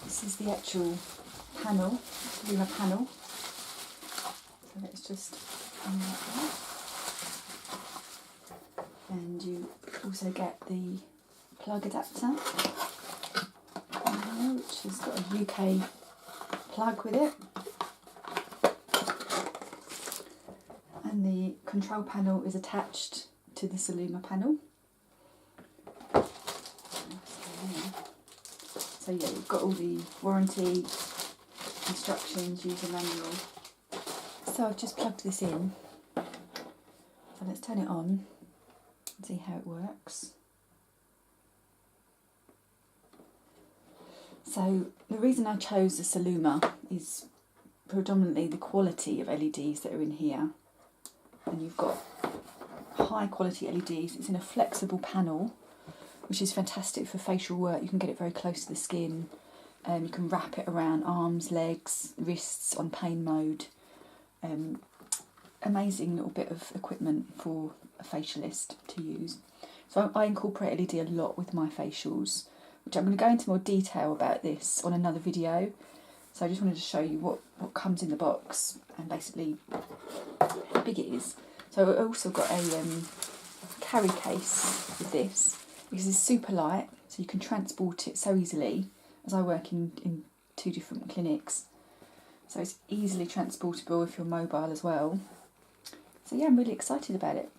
This is the actual panel, Celluma panel. So let's just unwrap that. And you also get the plug adapter, which has got a UK plug with it. And the control panel is attached to the Celluma panel. So yeah, you've got all the warranty instructions, user manual. So I've just plugged this in. So let's turn it on and see how it works. So the reason I chose the Celluma is predominantly the quality of LEDs that are in here. And you've got high quality LEDs. It's in a flexible panel, which is fantastic for facial work. You can get it very close to the skin. You can wrap it around arms, legs, wrists on pain mode. Amazing little bit of equipment for a facialist to use. So I incorporate LED a lot with my facials, which I'm going to go into more detail about this on another video. So I just wanted to show you what comes in the box and basically how big it is. So I also got a carry case with this, because it's super light, so you can transport it so easily, as I work in 2 different clinics. So it's easily transportable if you're mobile as well. So yeah, I'm really excited about it.